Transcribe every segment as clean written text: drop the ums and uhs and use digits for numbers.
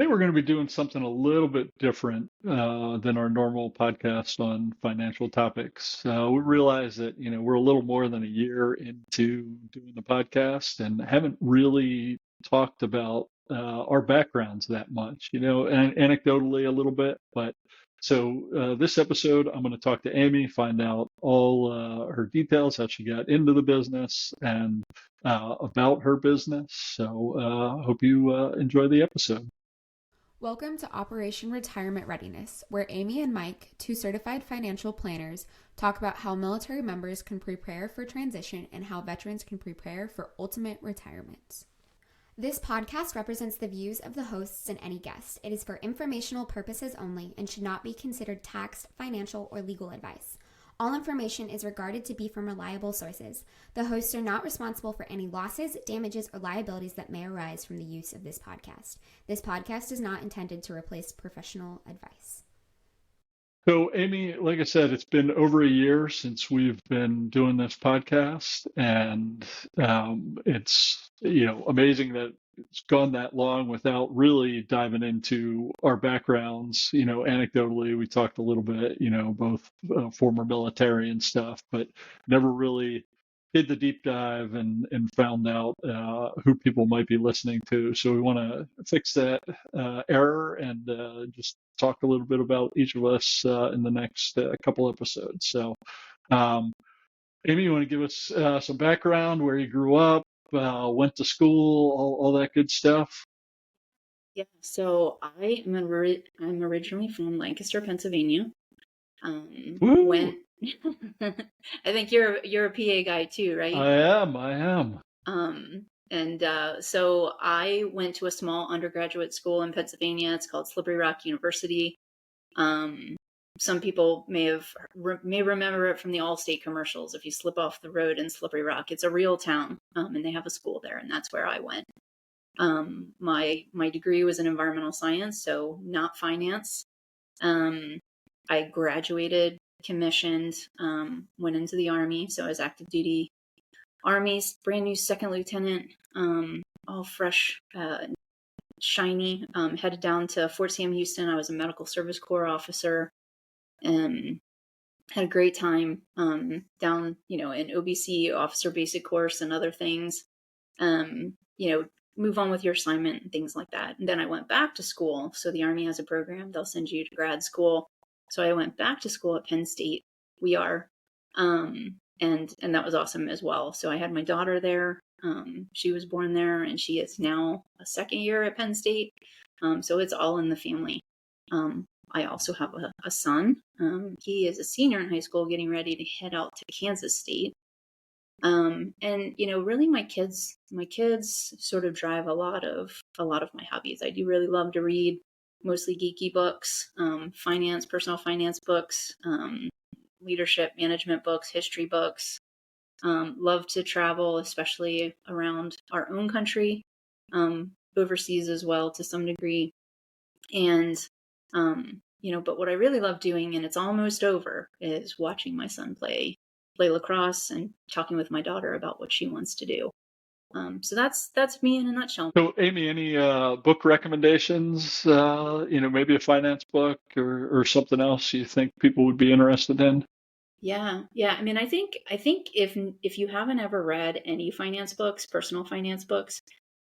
Today we're going to be doing something a little bit different than our normal podcast on financial topics. We realize that we're a little more than a year into doing the podcast and haven't really talked about our backgrounds that much. Anecdotally a little bit, but so this episode I'm going to talk to Amy, find out all her details, how she got into the business, and about her business. So hope you enjoy the episode. Welcome to Operation Retirement Readiness, where Amy and Mike, two certified financial planners, talk about how military members can prepare for transition and how veterans can prepare for ultimate retirement. This podcast represents the views of the hosts and any guest. It is for informational purposes only and should not be considered tax, financial, or legal advice. All information is regarded to be from reliable sources. The hosts are not responsible for any losses, damages, or liabilities that may arise from the use of this podcast. This podcast is not intended to replace professional advice. So, Amy, like I said, it's been over a year since we've been doing this podcast, and it's amazing that it's gone that long without really diving into our backgrounds. Anecdotally, we talked a little bit, both former military and stuff, but never really did the deep dive and found out who people might be listening to. So we want to fix that error and just talk a little bit about each of us in the next couple episodes. So, Amy, you want to give us some background, where you grew up, went to school, all that good stuff? Yeah, so I'm originally from Lancaster, Pennsylvania. Woo! Went I think you're a PA guy too, right? I am. So I went to a small undergraduate school in Pennsylvania. It's called Slippery Rock University. Some people may remember it from the Allstate commercials. If you slip off the road in Slippery Rock, it's a real town, and they have a school there, and that's where I went. My degree was in environmental science, so not finance. I graduated, commissioned, went into the Army, so I was active duty Army, brand new second lieutenant, all fresh, shiny. Headed down to Fort Sam Houston. I was a medical service corps officer, and had a great time down, in OBC, officer basic course, and other things. Move on with your assignment and things like that. And then I went back to school. So the Army has a program; they'll send you to grad school. So I went back to school at Penn State. We are, and that was awesome as well. So I had my daughter there. She was born there, and she is now a second year at Penn State. So it's all in the family. I also have a son. He is a senior in high school, getting ready to head out to Kansas State. Really my kids sort of drive a lot of my hobbies. I do really love to read, mostly geeky books, personal finance books, leadership management books, history books. Love to travel, especially around our own country, overseas as well to some degree. And, but what I really love doing, and it's almost over, is watching my son play lacrosse and talking with my daughter about what she wants to do. So that's me in a nutshell. So, Amy, any book recommendations? Maybe a finance book or something else you think people would be interested in? Yeah. I mean, I think if you haven't ever read any finance books, personal finance books,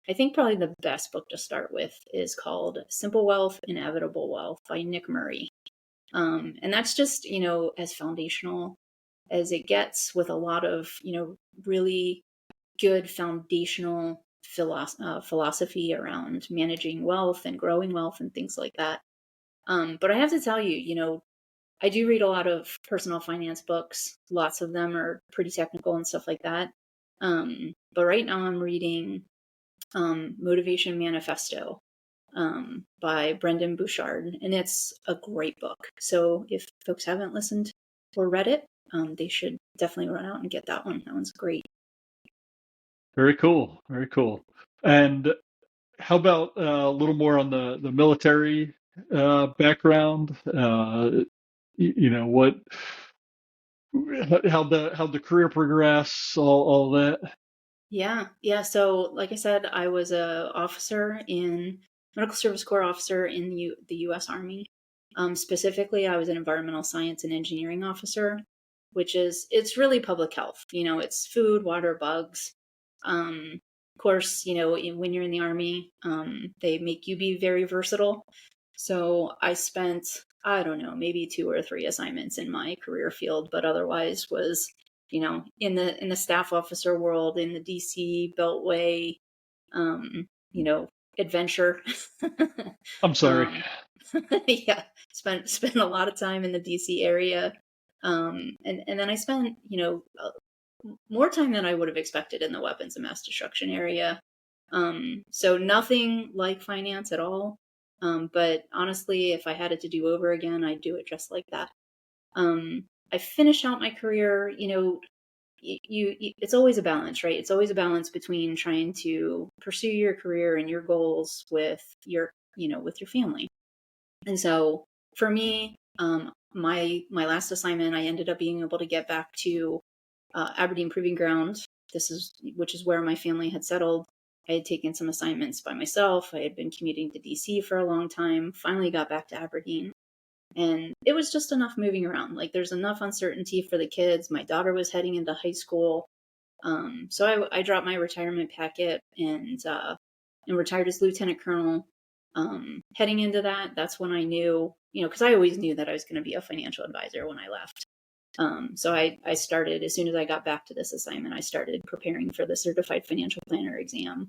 I think probably the best book to start with is called Simple Wealth, Inevitable Wealth by Nick Murray. And that's just, as foundational as it gets, with a lot of, really good foundational philosophy around managing wealth and growing wealth and things like that. But I have to tell you, I do read a lot of personal finance books. Lots of them are pretty technical and stuff like that. But right now I'm reading Motivation Manifesto by Brendan Bouchard, and it's a great book. So if folks haven't listened or read it, they should definitely run out and get that one. That one's great. Very cool. Very cool. And how about a little more on the military background? What, how the career progress, all that. Yeah. So like I said, I was a officer in medical service corps officer in the U.S. Army. Specifically, I was an environmental science and engineering officer, which it's really public health. It's food, water, bugs. Of course, when you're in the Army, they make you be very versatile. So I spent, I don't know, maybe 2 or 3 assignments in my career field, but otherwise was, in the staff officer world, in the DC Beltway, adventure. I'm sorry. um, yeah, spent a lot of time in the DC area. And then I spent, more time than I would have expected in the weapons of mass destruction area. So nothing like finance at all. But honestly, if I had it to do over again, I'd do it just like that. I finished out my career, it's always a balance, right? It's always a balance between trying to pursue your career and your goals with with your family. And so for me, my last assignment, I ended up being able to get back to Aberdeen Proving Ground. Which is where my family had settled. I had taken some assignments by myself. I had been commuting to DC for a long time. Finally got back to Aberdeen. And it was just enough moving around. Like there's enough uncertainty for the kids. My daughter was heading into high school. So I dropped my retirement packet and retired as lieutenant colonel. Heading into that's when I knew, because I always knew that I was going to be a financial advisor when I left. So I started, as soon as I got back to this assignment, I started preparing for the Certified Financial Planner exam.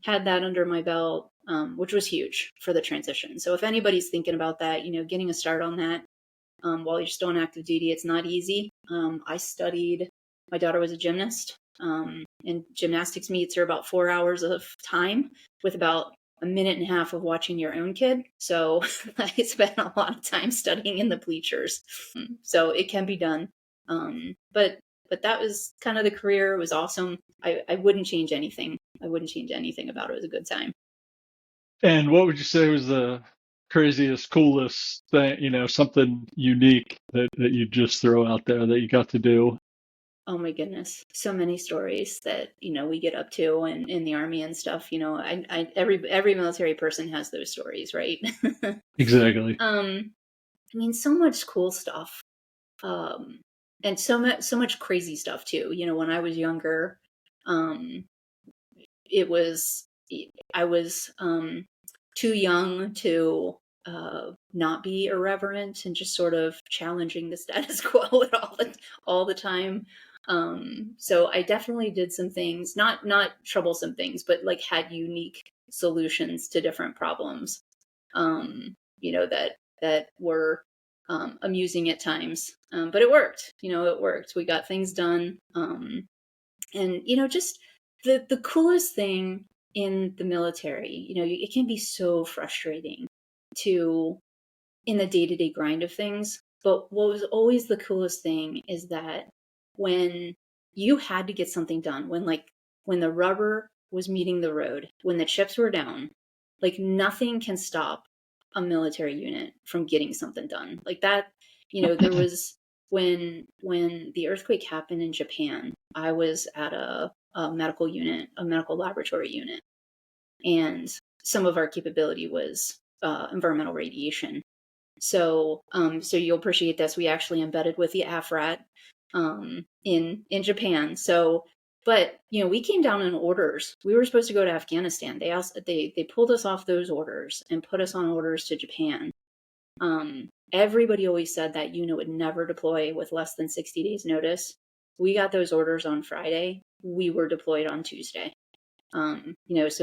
Had that under my belt, which was huge for the transition. So if anybody's thinking about that, getting a start on that while you're still on active duty, it's not easy. I studied, my daughter was a gymnast, and gymnastics meets are about 4 hours of time with about a minute and a half of watching your own kid. So I spent a lot of time studying in the bleachers. So it can be done. But that was kind of the career. It was awesome. I wouldn't change anything. I wouldn't change anything about it. It was a good time. And what would you say was the craziest, coolest thing, something unique that you just throw out there that you got to do? Oh my goodness. So many stories that, we get up to and in the Army and stuff, every military person has those stories, right? Exactly. So much cool stuff. And so much crazy stuff too. When I was younger, I was too young to not be irreverent and just sort of challenging the status quo all the time. So I definitely did some things, not troublesome things, but like had unique solutions to different problems. That were amusing at times, but it worked. It worked. We got things done, and just the coolest thing in the military. It can be so frustrating in the day-to-day grind of things. But what was always the coolest thing is that when you had to get something done, when the rubber was meeting the road, when the chips were down, like nothing can stop a military unit from getting something done. Like that, there was when the earthquake happened in Japan, I was at a medical unit, a medical laboratory unit, and some of our capability was environmental radiation. So you'll appreciate this. We actually embedded with the AFRAT in Japan. So, but we came down in orders. We were supposed to go to Afghanistan. They pulled us off those orders and put us on orders to Japan. Everybody always said that unit would never deploy with less than 60 days notice. We got those orders on Friday. We were deployed on Tuesday. So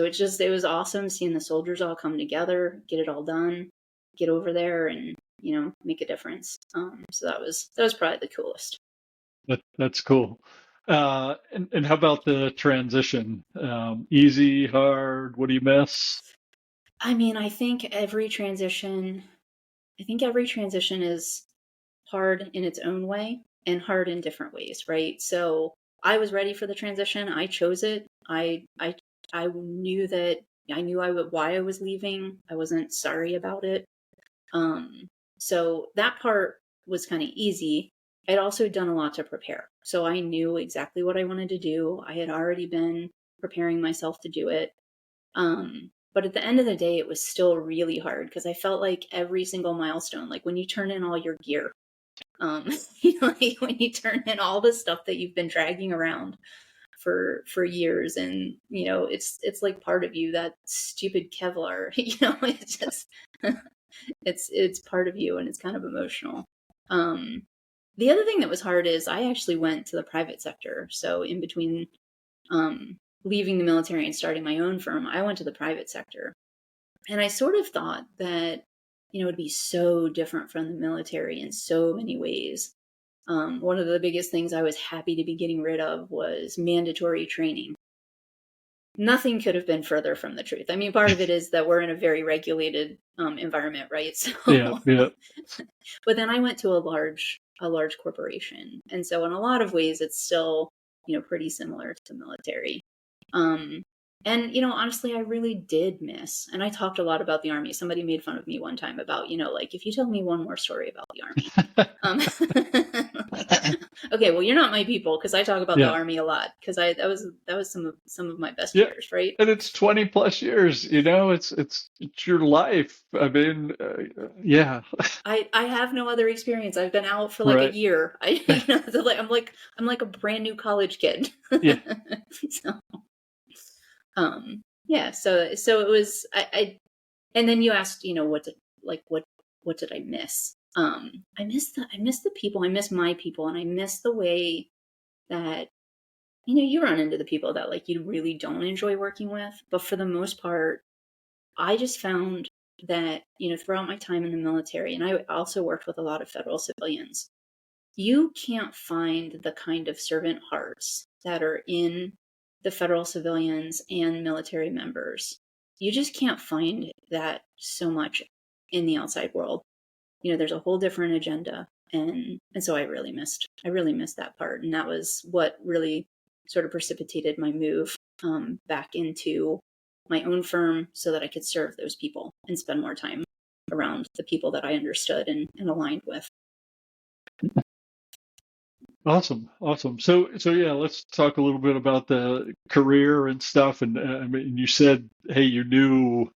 it was awesome seeing the soldiers all come together, get it all done, get over there and, make a difference. So that was probably the coolest. That's cool. And how about the transition? Easy, hard? What do you miss? I think every transition is hard in its own way and hard in different ways, right? So I was ready for the transition. I chose it. I knew why I was leaving. I wasn't sorry about it. So that part was kind of easy. I'd also done a lot to prepare. So I knew exactly what I wanted to do. I had already been preparing myself to do it. But at the end of the day, it was still really hard because I felt like every single milestone, like when you turn in all your gear, like when you turn in all the stuff that you've been dragging around for years, and it's like part of you, that stupid Kevlar, it's just it's part of you, and it's kind of emotional. The other thing that was hard is I actually went to the private sector. So in between leaving the military and starting my own firm, I went to the private sector. And I sort of thought that, it'd be so different from the military in so many ways. One of the biggest things I was happy to be getting rid of was mandatory training. Nothing could have been further from the truth. I mean, part of it is that we're in a very regulated environment, right? So, Yeah. but then I went to a large corporation, and so in a lot of ways, it's still pretty similar to the military. And honestly, I really did miss. And I talked a lot about the Army. Somebody made fun of me one time about like, if you tell me one more story about the Army. Okay, well, you're not my people, because I talk about the Yeah. Army a lot, because that was some of my best Yeah. years, right? And it's 20 plus years, it's your life. I mean, yeah. I have no other experience. I've been out for like a Right. year. So I'm like a brand new college kid. Yeah. So, yeah. So it was and then you asked, what did I miss? I miss the people. I miss my people, and I miss the way that you run into the people that like you really don't enjoy working with. But for the most part, I just found that throughout my time in the military, and I also worked with a lot of federal civilians, you can't find the kind of servant hearts that are in the federal civilians and military members. You just can't find that so much in the outside world. There's a whole different agenda. And so I really missed that part. And that was what really sort of precipitated my move back into my own firm, so that I could serve those people and spend more time around the people that I understood and aligned with. Awesome. So yeah, let's talk a little bit about the career and stuff. And I mean, you said, hey, you knew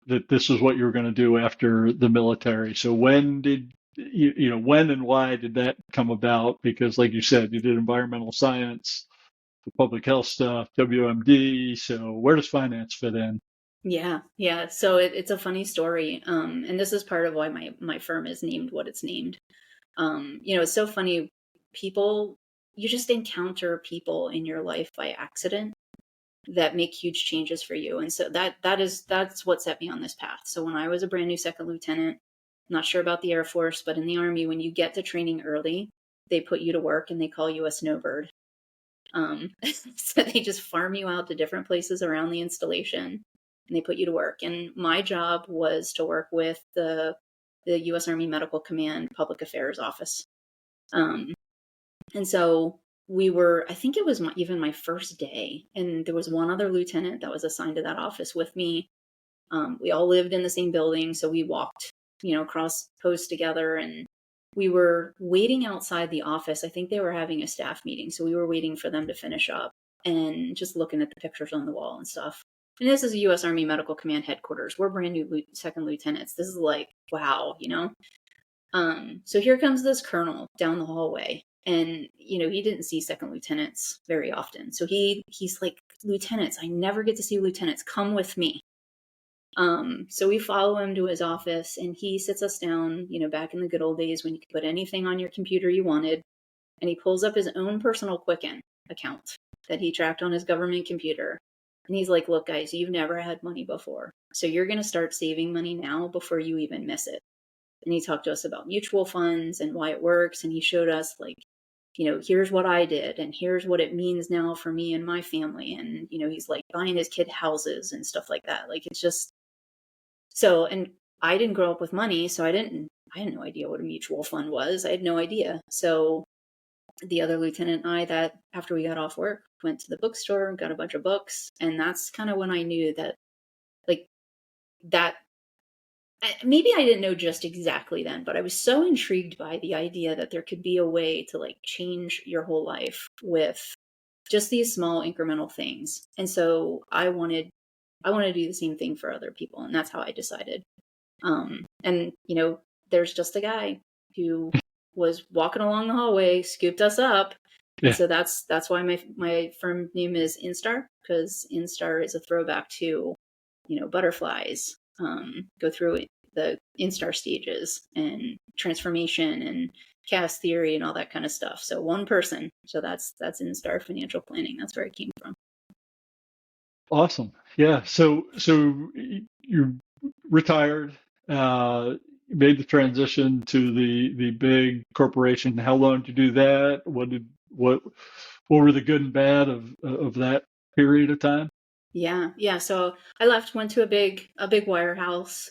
that this is what you were going to do after the military. So when did when and why did that come about? Because like you said, you did environmental science, the public health stuff, WMD. So where does finance fit in? Yeah. So it's a funny story. And this is part of why my firm is named what it's named. It's so funny. You just encounter people in your life by accident that make huge changes for you. And so that's what set me on this path. So when I was a brand new second lieutenant, not sure about the Air Force, but in the Army, when you get to training early, they put you to work and they call you a snowbird. So they just farm you out to different places around the installation, and they put you to work. And my job was to work with the U.S. Army Medical Command Public Affairs Office. And so I think it was even my first day, and there was one other lieutenant that was assigned to that office with me. We all lived in the same building, so we walked, across posts together, and we were waiting outside the office. I think they were having a staff meeting, so we were waiting for them to finish up and just looking at the pictures on the wall and stuff. And this is a U.S. Army Medical Command headquarters. We're brand new second lieutenants. This is like, wow, So here comes this colonel down the hallway, and he didn't see second lieutenants very often. So he's like, lieutenants, I never get to see lieutenants. Come with me. So we follow him to his office, and he sits us down, back in the good old days when you could put anything on your computer you wanted. And he pulls up his own personal Quicken account that he tracked on his government computer. And he's like, look, guys, you've never had money before. So you're going to start saving money now before you even miss it. And he talked to us about mutual funds and why it works. And he showed us like, here's what I did, and here's what it means now for me and my family. And, he's like buying his kid houses and stuff like that. Like, it's just so, and I didn't grow up with money, so I had no idea what a mutual fund was. I had no idea. So the other lieutenant and I, that after we got off work, went to the bookstore, got a bunch of books. And that's kind of when I knew that, like, that maybe I didn't know just exactly then, but I was so intrigued by the idea that there could be a way to like change your whole life with just these small incremental things. And so I wanted I want to do the same thing for other people. And that's how I decided. And, you know, there's just a guy who was walking along the hallway, scooped us up. Yeah. And so that's why my firm name is Instar, because Instar is a throwback to, you know, butterflies go through the Instar stages and transformation and chaos theory and all that kind of stuff. So one person. So that's Instar Financial Planning. That's where it came from. Awesome. Yeah. So you retired, made the transition to the big corporation. How long did you do that? What were the good and bad of that period of time? Yeah. So I left, went to a big wirehouse.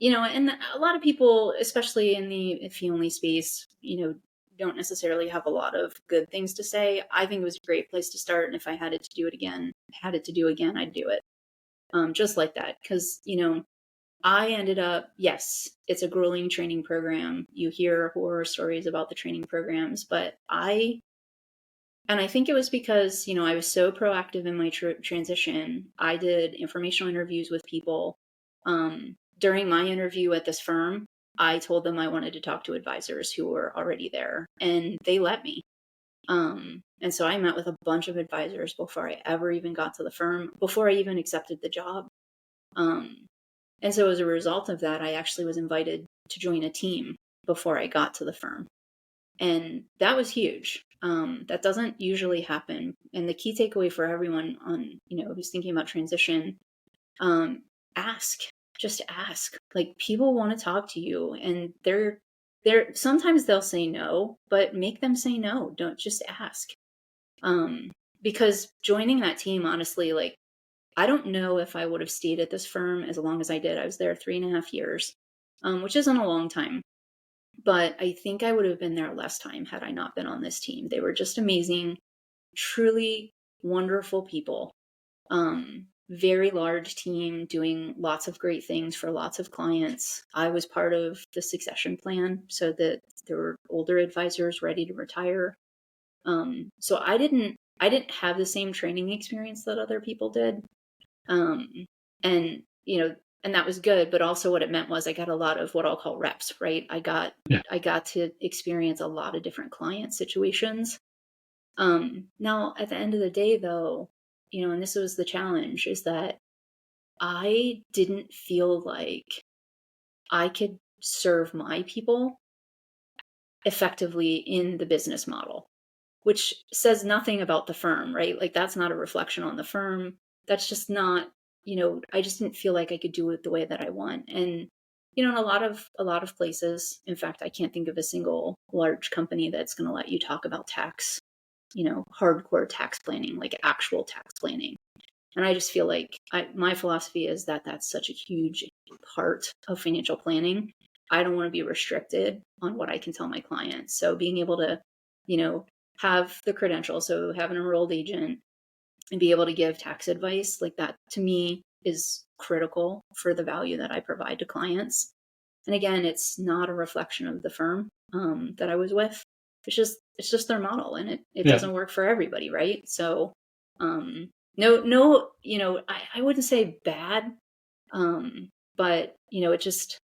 You know, and a lot of people, especially in the fee-only space, you know, don't necessarily have a lot of good things to say. I think it was a great place to start, and if I had it to do again, I'd do it. Just like that, because you know, I ended up, yes, it's a grueling training program. You hear horror stories about the training programs, but I think it was because, you know, I was so proactive in my transition. I did informational interviews with people. During my interview at this firm, I told them I wanted to talk to advisors who were already there, and they let me. And so I met with a bunch of advisors before I ever even got to the firm, before I even accepted the job. Um, and so as a result of that, I actually was invited to join a team before I got to the firm. And that was huge. That doesn't usually happen. And the key takeaway for everyone on, you know, who's thinking about transition, ask, just ask. Like, people want to talk to you, and sometimes they'll say no, but make them say no. Don't just ask. Because joining that team, honestly, like, I don't know if I would have stayed at this firm as long as I did. I was there 3.5 years, which isn't a long time. But I think I would have been there less time had I not been on this team. They were just amazing, truly wonderful people. Very large team doing lots of great things for lots of clients. I was part of the succession plan so that there were older advisors ready to retire. So I didn't have the same training experience that other people did. And you know, and that was good, but also what it meant was I got a lot of what I'll call reps, right? I got to experience a lot of different client situations. Now at the end of the day though, you know, and this was the challenge, is that I didn't feel like I could serve my people effectively in the business model, which says nothing about the firm, right? Like, that's not a reflection on the firm. That's just not, you know, I just didn't feel like I could do it the way that I want. And, you know, in a lot of places, in fact, I can't think of a single large company that's going to let you talk about tax, you know, hardcore tax planning, like actual tax planning. And I just feel like my philosophy is that that's such a huge part of financial planning. I don't want to be restricted on what I can tell my clients. So being able to, you know, have the credential, so have an enrolled agent and be able to give tax advice, like that to me is critical for the value that I provide to clients. And again, it's not a reflection of the firm that I was with. It's just their model, and it Yeah. doesn't work for everybody, right? So no, you know, I wouldn't say bad, but you know, it just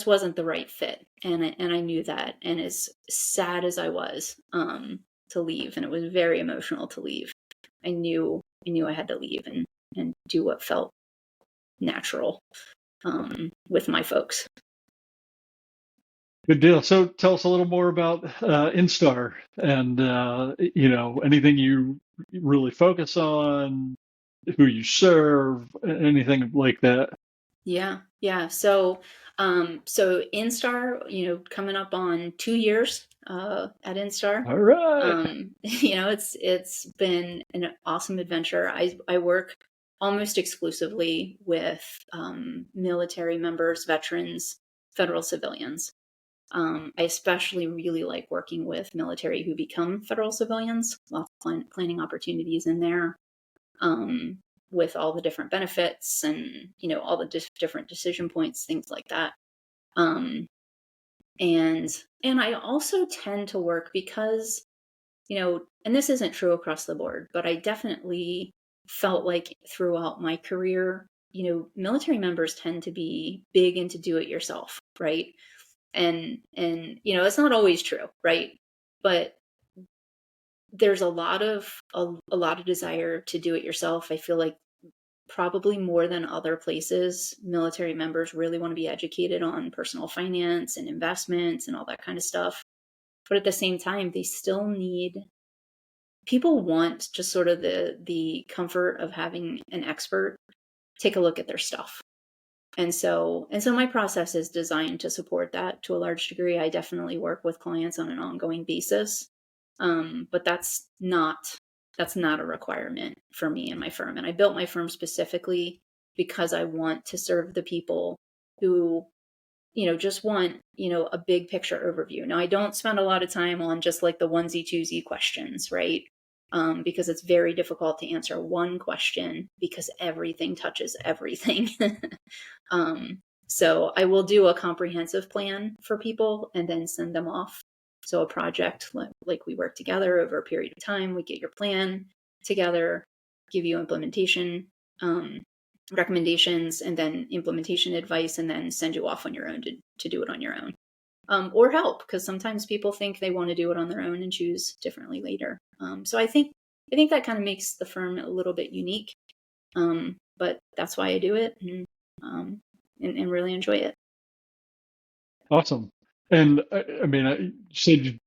wasn't the right fit, and I knew that. And as sad as I was to leave, and it was very emotional to leave, I knew I had to leave and do what felt natural with my folks. Good deal. So tell us a little more about Instar and you know, anything you really focus on, who you serve, anything like that. Yeah. So Instar, you know, coming up on 2 years at Instar. All right. You know, it's been an awesome adventure. I work almost exclusively with military members, veterans, federal civilians. I especially really like working with military who become federal civilians. Lots of planning opportunities in there, with all the different benefits and, you know, all the different decision points, things like that. Um, and I also tend to work because, you know, and this isn't true across the board, but I definitely felt like throughout my career, military members tend to be big into do it yourself, right? And it's not always true, right? But there's a lot of desire to do it yourself. I feel like probably more than other places, military members really want to be educated on personal finance and investments and all that kind of stuff. But at the same time, they still need people want just sort of the comfort of having an expert take a look at their stuff. And so my process is designed to support that to a large degree. I definitely work with clients on an ongoing basis. But that's not a requirement for me and my firm. And I built my firm specifically because I want to serve the people who, just want, a big picture overview. Now, I don't spend a lot of time on just like the onesie twosie questions, right? Because it's very difficult to answer one question because everything touches everything. So I will do a comprehensive plan for people and then send them off. So a project, like we work together over a period of time, we get your plan together, give you implementation recommendations, and then implementation advice, and then send you off on your own to do it on your own. Or help, because sometimes people think they want to do it on their own and choose differently later. So I think that kind of makes the firm a little bit unique. But that's why I do it, and really enjoy it. Awesome. And I mean, you said you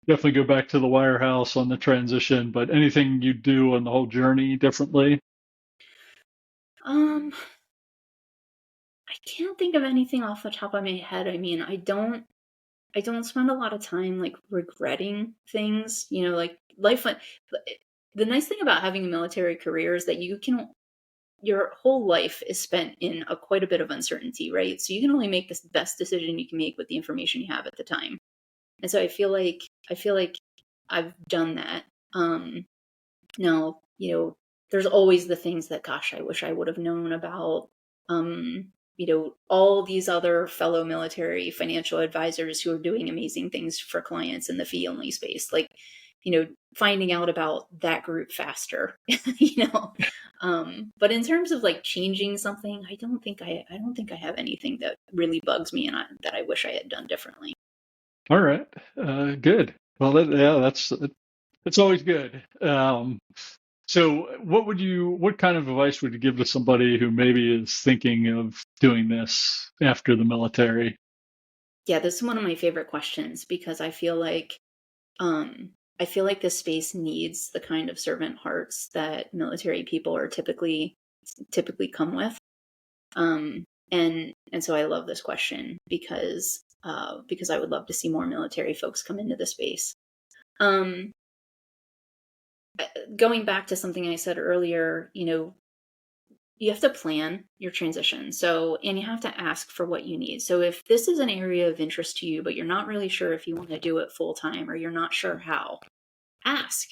definitely go back to the wirehouse on the transition, but anything you do on the whole journey differently? I can't think of anything off the top of my head. I mean, I don't spend a lot of time like regretting things, like life. The nice thing about having a military career is that your whole life is spent in quite a bit of uncertainty, right? So you can only make the best decision you can make with the information you have at the time. And so I feel like I've done that. Now, there's always the things that, gosh, I wish I would have known about. All these other fellow military financial advisors who are doing amazing things for clients in the fee only space, like, finding out about that group faster, But in terms of like changing something, I don't think I have anything that really bugs me and that I wish I had done differently. All right. Good. Well, that's always good. So what kind of advice would you give to somebody who maybe is thinking of doing this after the military? Yeah, this is one of my favorite questions because I feel like this space needs the kind of servant hearts that military people are typically come with. And so I love this question because I would love to see more military folks come into the space. Going back to something I said earlier, you have to plan your transition. And you have to ask for what you need. So if this is an area of interest to you, but you're not really sure if you want to do it full time or you're not sure how, ask.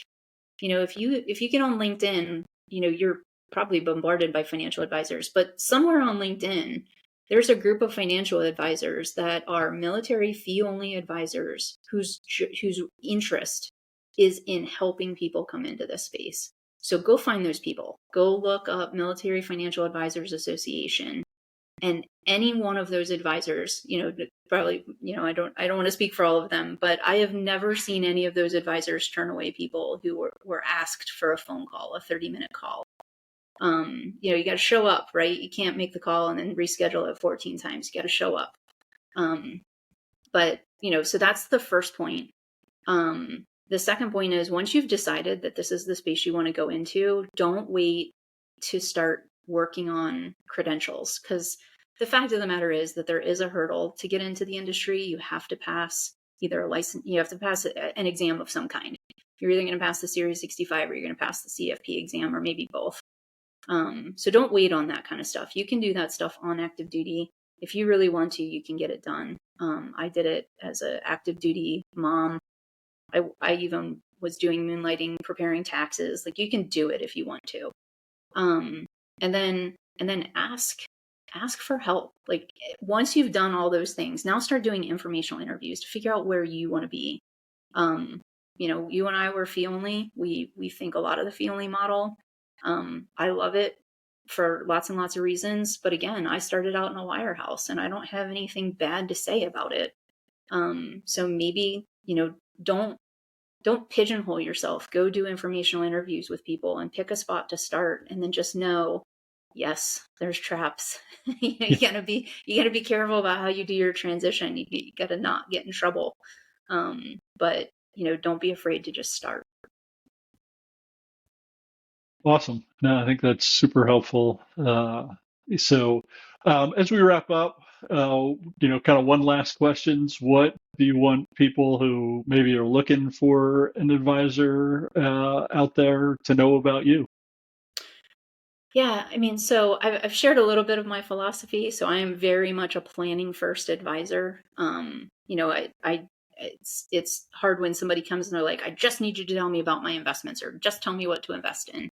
If you get on LinkedIn, you're probably bombarded by financial advisors, but somewhere on LinkedIn, there's a group of financial advisors that are military fee only advisors whose interest is in helping people come into this space. So go find those people. Go look up Military Financial Advisors Association, and any one of those advisors, probably, I don't want to speak for all of them, but I have never seen any of those advisors turn away people who were asked for a phone call, a 30-minute call. You got to show up, right? You can't make the call and then reschedule it 14 times. You got to show up. But, so that's the first point. The second point is, once you've decided that this is the space you want to go into, don't wait to start working on credentials, because the fact of the matter is that there is a hurdle to get into the industry. You have to pass either a license, you have to pass an exam of some kind. You're either going to pass the Series 65 or you're going to pass the CFP exam, or maybe both. So don't wait on that kind of stuff. You can do that stuff on active duty. If you really want to, you can get it done. I did it as an active duty mom. I even was doing moonlighting, preparing taxes. Like, you can do it if you want to. And then ask for help. Like, once you've done all those things, now start doing informational interviews to figure out where you want to be. You and I were fee only. We think a lot of the fee only model. I love it for lots and lots of reasons. But again, I started out in a wirehouse and I don't have anything bad to say about it. So maybe, don't pigeonhole yourself. Go do informational interviews with people and pick a spot to start. And then just know, yes, there's traps. You gotta be careful about how you do your transition. You gotta not get in trouble. But don't be afraid to just start. Awesome. No, I think that's super helpful. As we wrap up, kind of one last questions. What do you want people who maybe are looking for an advisor out there to know about you? Yeah, I mean, so I've shared a little bit of my philosophy. So I am very much a planning first advisor. It's hard when somebody comes and they're like, I just need you to tell me about my investments or just tell me what to invest in.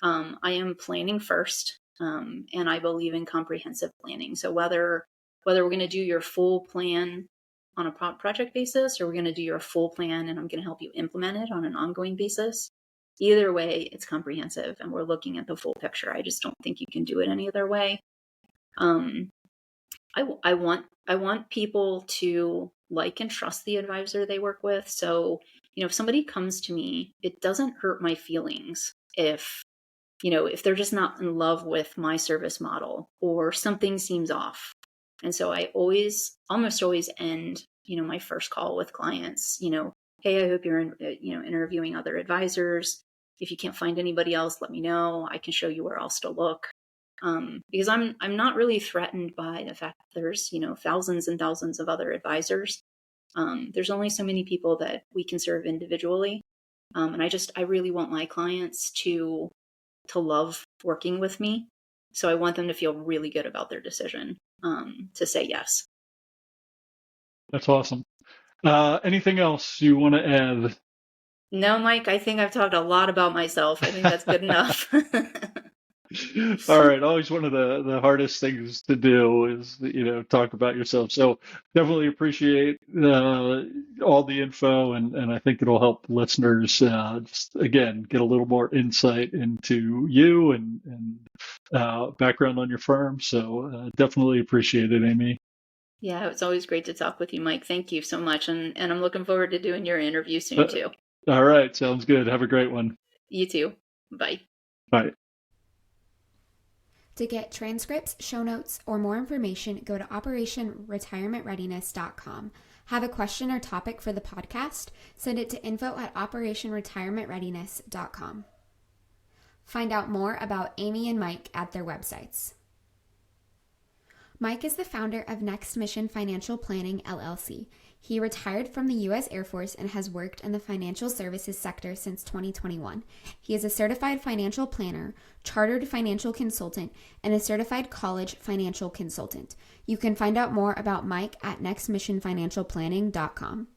I am planning first, and I believe in comprehensive planning. So whether we're going to do your full plan on a project basis, or we're going to do your full plan and I'm going to help you implement it on an ongoing basis, either way, it's comprehensive and we're looking at the full picture. I just don't think you can do it any other way. I want people to like and trust the advisor they work with. So, if somebody comes to me, it doesn't hurt my feelings if they're just not in love with my service model or something seems off. And so I almost always end, my first call with clients, hey, I hope you're interviewing other advisors. If you can't find anybody else, let me know. I can show you where else to look. Because I'm not really threatened by the fact that there's, thousands and thousands of other advisors. There's only so many people that we can serve individually. And I really want my clients to love working with me. So I want them to feel really good about their decision to say yes. That's awesome. Anything else you want to add? No, Mike, I think I've talked a lot about myself. I think that's good enough. All right. Always one of the hardest things to do is, talk about yourself. So definitely appreciate all the info, and I think it'll help listeners just, again, get a little more insight into you and background on your firm. So definitely appreciate it, Amy. Yeah, it's always great to talk with you, Mike. Thank you so much. And I'm looking forward to doing your interview soon, too. All right. Sounds good. Have a great one. You too. Bye. Bye. To get transcripts, show notes, or more information, go to operationretirementreadiness.com. Have a question or topic for the podcast? Send it to info@operationretirementreadiness.com. Find out more about Amy and Mike at their websites. Mike is the founder of Next Mission Financial Planning, LLC. He retired from the U.S. Air Force and has worked in the financial services sector since 2021. He is a certified financial planner, chartered financial consultant, and a certified college financial consultant. You can find out more about Mike at nextmissionfinancialplanning.com.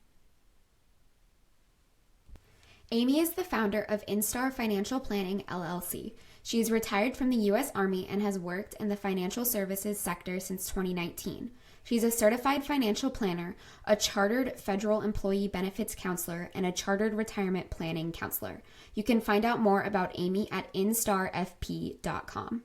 Amy is the founder of Instar Financial Planning, LLC. She is retired from the U.S. Army and has worked in the financial services sector since 2019. She's a certified financial planner, a chartered federal employee benefits counselor, and a chartered retirement planning counselor. You can find out more about Amy at instarfp.com.